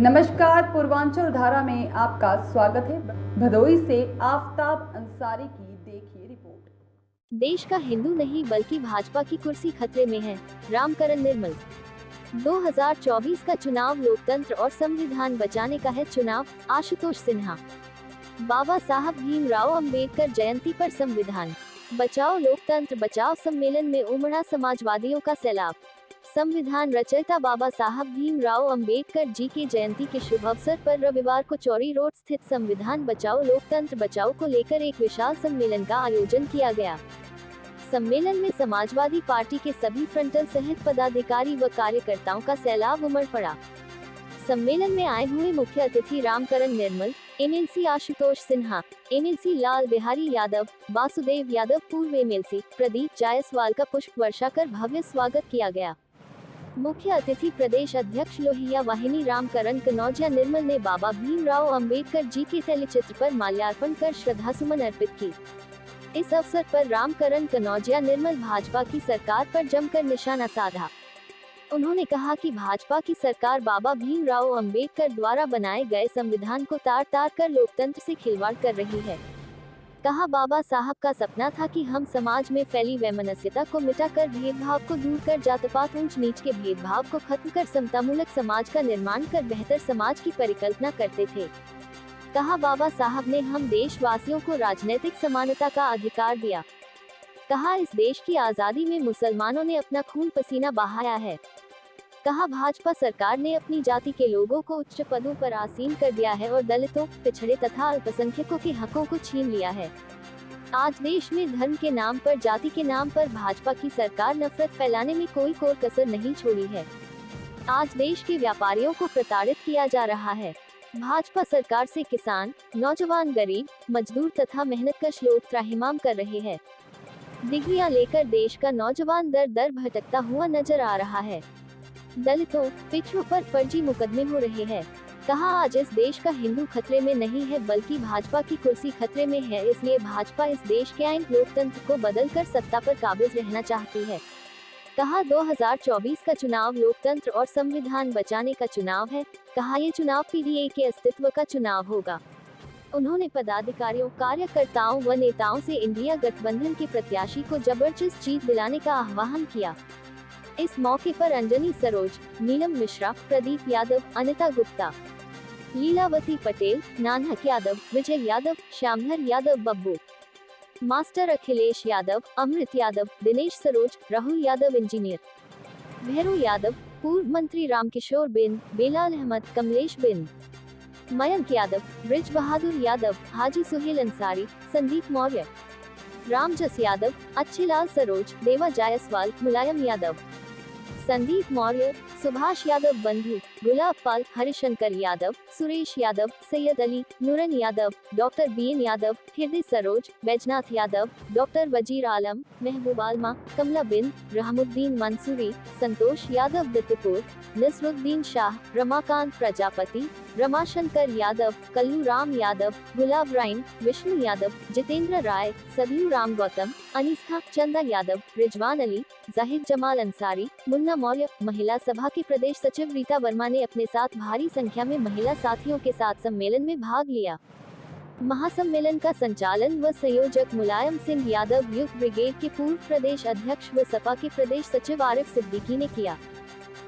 नमस्कार, पूर्वांचल धारा में आपका स्वागत है। भदोई से आफ्ताब अंसारी की देखिए रिपोर्ट। देश का हिंदू नहीं बल्कि भाजपा की कुर्सी खतरे में है। रामकरण निर्मल। 2024 का चुनाव लोकतंत्र और संविधान बचाने का है चुनाव। आशुतोष सिन्हा। बाबा साहब भीमराव अंबेडकर जयंती पर संविधान बचाओ लोकतंत्र बचाओ सम्मेलन में उमड़ा समाजवादियों का सैलाब। संविधान रचयिता बाबा साहब भीमराव अंबेडकर जी की जयंती के शुभ अवसर पर रविवार को चौरी रोड स्थित संविधान बचाओ लोकतंत्र बचाओ को लेकर एक विशाल सम्मेलन का आयोजन किया गया। सम्मेलन में समाजवादी पार्टी के सभी फ्रंटल सहित पदाधिकारी व कार्यकर्ताओं का सैलाब उमड़ पड़ा। सम्मेलन में आए हुए मुख्य अतिथि रामकरण निर्मल, एमएलसी आशुतोष सिन्हा, एमएलसी लाल बिहारी यादव, वासुदेव यादव पूर्व एमएलसी, प्रदीप जायसवाल का पुष्प वर्षा कर भव्य स्वागत किया गया। मुख्य अतिथि प्रदेश अध्यक्ष लोहिया वाहिनी रामकरण कनौजिया निर्मल ने बाबा भीमराव अंबेडकर जी के तैलचित्र पर माल्यार्पण कर श्रद्धासुमन अर्पित की। इस अवसर पर रामकरण कनौजिया निर्मल भाजपा की सरकार पर जमकर निशाना साधा। उन्होंने कहा कि भाजपा की सरकार बाबा भीमराव अंबेडकर द्वारा बनाए गए संविधान को तार तार कर लोकतंत्र से खिलवाड़ कर रही है। कहा बाबा साहब का सपना था कि हम समाज में फैली वैमनस्यता को मिटाकर भेदभाव को दूर कर जात-पात ऊंच नीच के भेदभाव को खत्म कर समतामूलक समाज का निर्माण कर बेहतर समाज की परिकल्पना करते थे। कहा बाबा साहब ने हम देशवासियों को राजनीतिक समानता का अधिकार दिया। कहा इस देश की आजादी में मुसलमानों ने अपना खून पसीना बहाया है। कहा भाजपा सरकार ने अपनी जाति के लोगों को उच्च पदों पर आसीन कर दिया है और दलितों, पिछड़े तथा अल्पसंख्यकों के हकों को छीन लिया है। आज देश में धर्म के नाम पर, जाति के नाम पर भाजपा की सरकार नफरत फैलाने में कोई कोर कसर नहीं छोड़ी है। आज देश के व्यापारियों को प्रताड़ित किया जा रहा है। भाजपा सरकार से किसान, नौजवान, गरीब, मजदूर तथा मेहनतकश लोग त्राहिमाम कर रहे हैं। डिग्रियां लेकर देश का नौजवान दर दर भटकता हुआ नजर आ रहा है। दलितों, पिछड़ों पर फर्जी मुकदमे हो रहे हैं। कहा आज इस देश का हिंदू खतरे में नहीं है बल्कि भाजपा की कुर्सी खतरे में है, इसलिए भाजपा इस देश के आइन लोकतंत्र को बदलकर सत्ता पर काबिज रहना चाहती है। कहा 2024 का चुनाव लोकतंत्र और संविधान बचाने का चुनाव है। कहा ये चुनाव पीडीए के अस्तित्व का चुनाव होगा। उन्होंने पदाधिकारियों, कार्यकर्ताओं व नेताओं से इंडिया गठबंधन के प्रत्याशी को जबरदस्त जीत दिलाने का आह्वान किया। इस मौके पर अंजनी सरोज, नीलम मिश्रा, प्रदीप यादव, अनिता गुप्ता, लीलावती पटेल, नानक यादव, विजय यादव, श्यामधर यादव, बब्बू मास्टर, अखिलेश यादव, अमृत यादव, दिनेश सरोज, राहुल यादव, इंजीनियर भैरू यादव, पूर्व मंत्री रामकिशोर बिन, बेलाल अहमद, कमलेश बिन, मयंक यादव, ब्रिज बहादुर यादव, हाजी सुहेल अंसारी, संदीप मौर्य, रामजस यादव, अच्छेलाल सरोज, देवा जायसवाल, मुलायम यादव, संदीप मौर्य, सुभाष यादव, बंधु, गुलाब पाल, हरिशंकर यादव, सुरेश यादव, सैयद अली, नूरन यादव, डॉक्टर बीएन यादव, हृदय सरोज, बैजनाथ यादव, डॉक्टर वजीर आलम, महबूब आलमा, कमला बिन, रहमुद्दीन मंसूरी, संतोष यादव, दत्तपुर, नसरुद्दीन शाह, रमाकांत प्रजापति, रमाशंकर यादव, कल्लू राम यादव, गुलाब राइन, विष्णु यादव, जितेंद्र राय, सदलू राम गौतम, अनिस्था, चंदा यादव, रिजवान अली, जाहिद जमाल अंसारी, मुन्ना मौर्य। महिला सभा के प्रदेश सचिव रीता वर्मा ने अपने साथ भारी संख्या में महिला साथियों के साथ सम्मेलन में भाग लिया। महासम्मेलन का संचालन व संयोजक मुलायम सिंह यादव यूथ ब्रिगेड के पूर्व प्रदेश अध्यक्ष व सपा के प्रदेश सचिव आरिफ सिद्दीकी ने किया।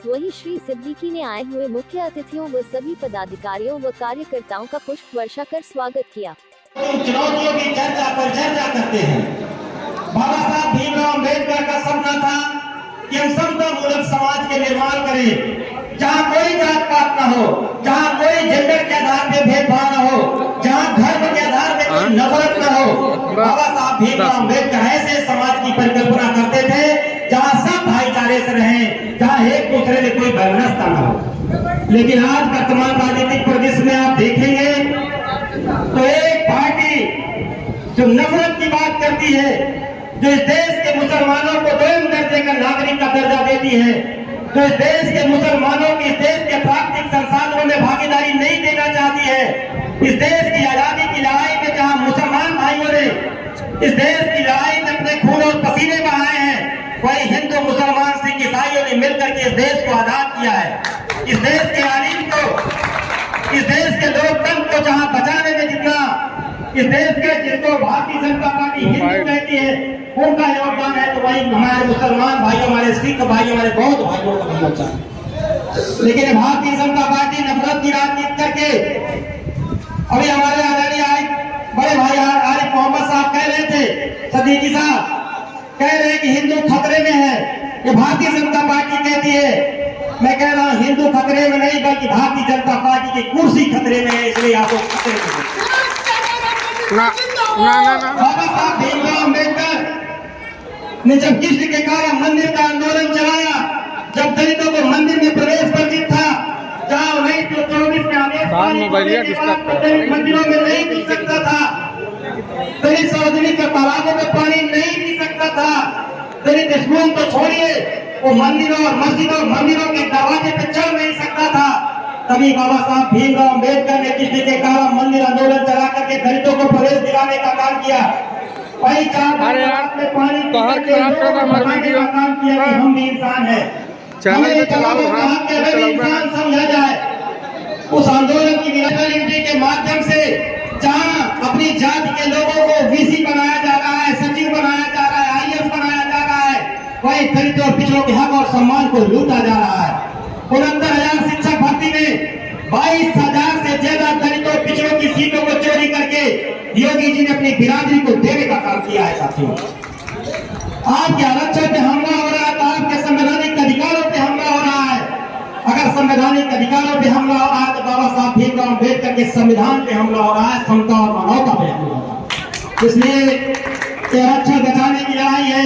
वहीं श्री सिद्दीकी ने आए हुए मुख्य अतिथियों व सभी पदाधिकारियों व कार्यकर्ताओं का पुष्प वर्षा कर स्वागत किया। चुनौतियों की चर्चा पर चर्चा करते हैं। बाबा साहब भीमराव अम्बेडकर का सपना था कि हम समतामूलक समाज के निर्माण करें, जहाँ कोई जात पात न हो, जहाँ कोई जेंडर के आधार पे भेदभाव न हो, जहाँ धर्म के आधार पे कोई नफरत न हो। बाबा साहब भीमराव अम्बेडकर ऐसे समाज की परिकल्पना करते थे जहाँ सब भाईचारे से रहें, जहाँ एक दूसरे में कोई वैमनस्यता न हो। लेकिन आज वर्तमान राजनीतिक परिदृश्य में आप देखेंगे तो एक पार्टी जो नफरत की बात करती है, जो इस देश के मुसलमानों को दोयम दर्जे का नागरिक का दर्जा देती है, जो इस देश के मुसलमानों की इस देश के प्राकृतिक संसाधनों में भागीदारी नहीं देना चाहती है, इस देश की आजादी की लड़ाई में जहां मुसलमान भाइयों ने इस देश की लड़ाई में अपने खून और पसीने बहाए हैं, वही हिंदू, मुसलमान, सिख, ईसाइयों ने मिलकर के इस देश को आजाद किया है। इस देश के आलीम को इस देश के जिनको भारतीय जनता पार्टी हिंदू कहती है उनका योगदान है, तो वही हमारे मुसलमान भाई, हमारे सिख भाई, हमारे बौद्ध भाइयों का भी योगदान है। लेकिन भारतीय जनता पार्टी नफरत की राजनीति करके, अभी हमारे आदरणीय बड़े भाई आरिफ मोहम्मद साहब कह रहे थे, सदीकी साहब कह रहे हैं कि हिंदू खतरे में है, ये भारतीय जनता पार्टी कहती है। मैं कह रहा हूं हिंदू खतरे में नहीं, बल्कि भारतीय जनता पार्टी की कुर्सी खतरे में है, इसलिए आपको खतरे में। बाबा साहब भीमराव अम्बेडकर ने जब कृष्ण के कारण मंदिर का आंदोलन चलाया, जब दलितों को मंदिर में प्रवेश वर्जित था, जहाँ 1924 में आदेश मंदिरों में नहीं मिल सकता था, दलित सार्वजनिक तालाबों में पानी नहीं पी सकता था, दलित स्कूल तो छोड़िए, वो मंदिरों और मस्जिदों मंदिरों के दरवाजे पे चढ़ नहीं सकता था। तभी बाबा साहब भीमराव अम्बेडकर ने कृष्ण के कारण मंदिर आंदोलन चला करके दलितों को प्रवेश दिलाने का काम किया। वही 4 में पानी का काम किया कि हम भी इंसान है, हमें इंसान समझा जाए। उस आंदोलन की यूनिटी के माध्यम से जहां अपनी जाति के लोगों को वीसी बनाया जा रहा है, सचिव बनाया जा रहा है, IAS बनाया जा रहा है, वही दलित और पिछड़ों के हक और सम्मान को लूटा जा रहा है। 69,000 शिक्षक भर्ती में 22,000 से ज्यादा दलित और पिछड़ों की सीटों को चोरी करके योगी जी ने अपनी बिरादरी को देने का काम किया है। साथियों, आपके आरक्षण पे हमला हो रहा है तो आपके संवैधानिक अधिकारों पे हमला हो रहा है। अगर संवैधानिक अधिकारों पे हमला हो रहा है तो बाबा साहब भीमराव अम्बेडकर के संविधान पे हमला हो रहा है, समता और मानवता पे हमला हो रहा है। इसलिए आरक्षण बचाने की लड़ाई है।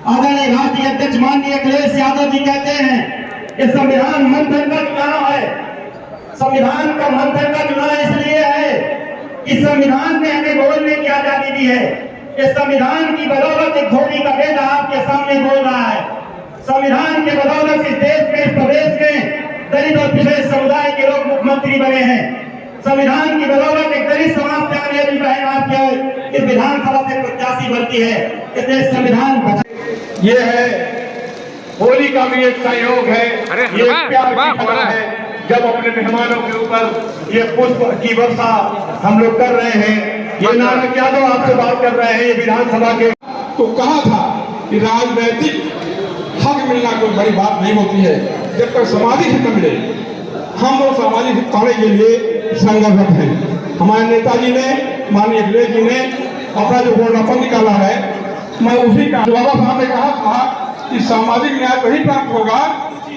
आदरणीय राष्ट्रीय अध्यक्ष माननीय अखिलेश यादव जी कहते हैं कि संविधान मंथन का चुनाव है। संविधान का मंथन का चुनाव इसलिए है कि संविधान ने हमें बोलने की आजादी दी है। इस संविधान की बदौलत एक धोनी का बेटा आपके सामने बोल रहा है। संविधान के बदौलत इस देश में, इस प्रदेश में दलित और पिछड़े समुदाय के लोग मुख्यमंत्री बने हैं। संविधान की बदौलत एक दलित समाज से आने वाली बहन आपके इस विधानसभा से प्रत्याशी बनती है। इसलिए संविधान ये है, होली का भी एक सहयोग है, ये प्यार की खबर है। जब अपने मेहमानों के ऊपर ये पुष्प की वर्षा हम लोग कर रहे हैं, ये नानक यादव आपसे बात कर रहे हैं, ये विधानसभा के। तो कहा था कि राजनीतिक हक मिलना कोई बड़ी बात नहीं होती है, जब तक सामाजिक हित मिले। हम लोग सामाजिक हित पाने के लिए संघर्षरत हैं। हमारे नेताजी ने, माननीय अखिलेश जी ने अपना जो घोषणापत्र निकाला है, मैं उसी का बाबा साहब ने कहा था कि सामाजिक न्याय वही प्राप्त होगा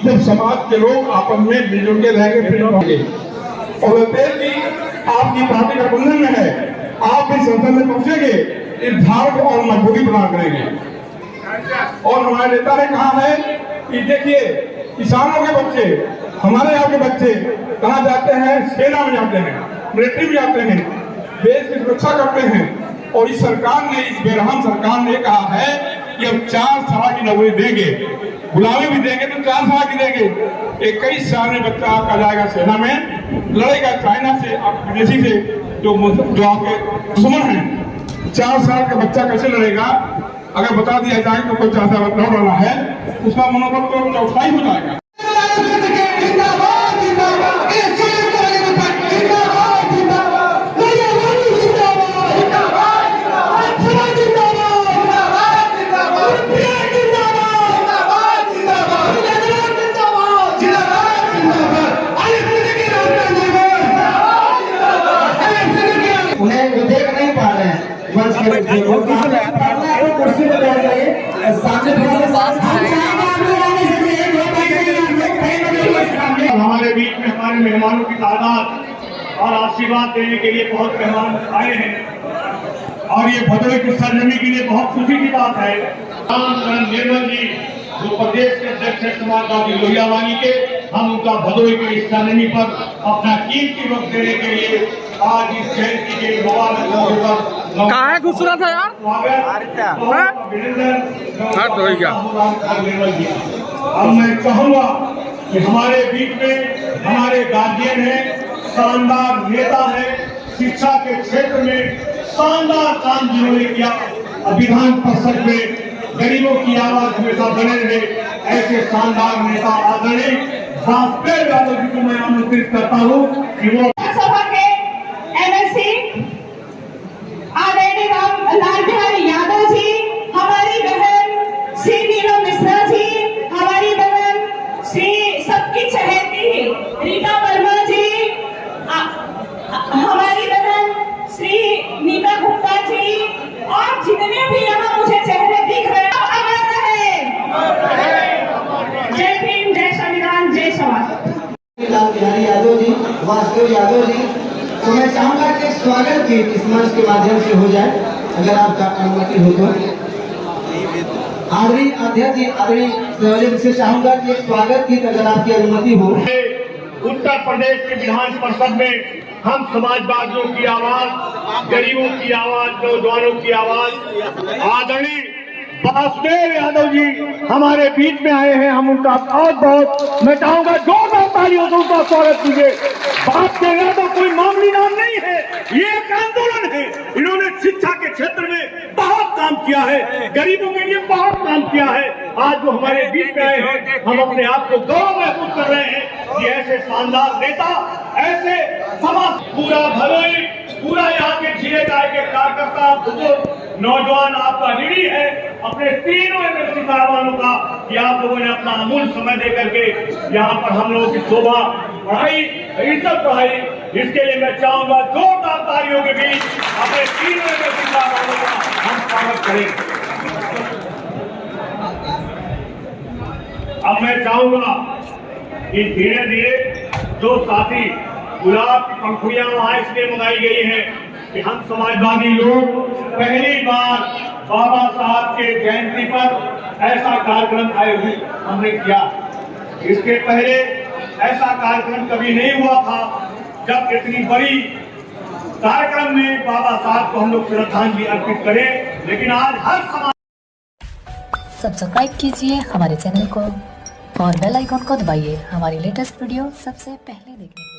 जब समाज के लोग आपस में मिलजुल के रहेंगे, फिर होंगे। और की आपकी पार्टी का बंधन में है, आप भी संसद में पहुंचेंगे, इस धार को और मजबूती प्रदान करेंगे। और हमारे नेता ने कहा है कि देखिए, किसानों के बच्चे, हमारे यहाँ के बच्चे कहाँ जाते हैं? सेना में जाते हैं, मिलिट्री में जाते हैं, देश की सुरक्षा करते हैं। और इस सरकार ने, इस बेरहम सरकार ने कहा है कि अब 4 साल की नौकरी देंगे, गुलामी भी देंगे तो 4 साल की देंगे। 21 साल में बच्चा आपका जाएगा सेना में, लड़ेगा चाइना से, आप विदेशी से, जो आपके दुश्मन हैं। 4 साल का बच्चा कैसे लड़ेगा? अगर बता दिया जाए तो कोई 4 साल लड़ रहा है, उसका मनोबल तो चौथाई हो जाएगा। हमारे बीच में हमारे मेहमानों की तादाद और आशीर्वाद देने के लिए बहुत मेहमान आए हैं और ये भदोई की सरजमी के लिए बहुत खुशी की बात है। रामकरण निर्मल जी जो प्रदेश के अध्यक्ष है समाजवादी लोहियावानी के, हम उनका भदोई की इस सरजमी पर अपना कीमती वक्त देने के लिए आज इस जयंती के मुबारक मौके पर कहाँ है घुसरा था यार? अब मैं कहूँगा कि हमारे बीच में हमारे गार्जियन हैं, शानदार नेता है, शिक्षा के क्षेत्र में शानदार काम जिन्होंने किया, विधान परिषद में गरीबों की आवाज हमेशा बने रहे, ऐसे शानदार नेता आदरणीय वाजपेयी यादव जी को मैं आमंत्रित करता हूँ कि वो सभा के MLC वासुदेव यादव जी, तो मैं चाहूंगा कि स्वागत गीत इस मंच के माध्यम से हो जाए, अगर आपका अनुमति हो तो। आदरणीय अध्यक्ष जी, आदरणीय सहयोजक से चाहूंगा कि एक स्वागत गीत अगर आपकी अनुमति हो। उत्तर प्रदेश के विधान परिषद में हम समाजवादियों की आवाज, गरीबों की आवाज, नौजवानों की आवाज आदरणीय वासुदेव यादव जी हमारे बीच में आए हैं। हम उनका बहुत बहुत मैं चाहूंगा जोरदार तालियों से उनका स्वागत कीजिए। वासुदेव यादव कोई मामूली नाम नहीं है, ये एक आंदोलन है। इन्होंने शिक्षा के क्षेत्र में बहुत काम किया है, गरीबों के लिए बहुत काम किया है। आज वो हमारे बीच में आए हैं, हम अपने आप को गौरव महसूस कर रहे हैं कि ऐसे शानदार नेता, ऐसे समाज पूरा भरोई, पूरा यहाँ के जिले गाय के कार्यकर्ता, बुजुर्ग, नौजवान आपका ऋणी है अपने तीनों एमएलसी साहबानों का कि आप लोगों ने अपना अमूल्य समय दे करके यहाँ पर हम लोगों की शोभा बढ़ाई, इज्जत बढ़ाई। इसके लिए मैं चाहूंगा जोरदार तालियों के बीच अपने तीनों एमएलसी साहबानों का हम स्वागत करें। अब मैं चाहूंगा कि धीरे धीरे जो साथी गुलाब की पंखुड़ियां वहां इसलिए मंगाई गई हैं कि हम समाजवादी लोग पहली बार बाबा साहब के जयंती पर ऐसा कार्यक्रम आयोजित हमने किया। इसके पहले ऐसा कार्यक्रम कभी नहीं हुआ था जब इतनी बड़ी कार्यक्रम में बाबा साहब को हम लोग श्रद्धांजलि अर्पित करें। लेकिन आज हर समाज सब्सक्राइब कीजिए हमारे चैनल को और बेल आइकॉन को दबाइए हमारी लेटेस्ट वीडियो सबसे पहले देखने के लिए।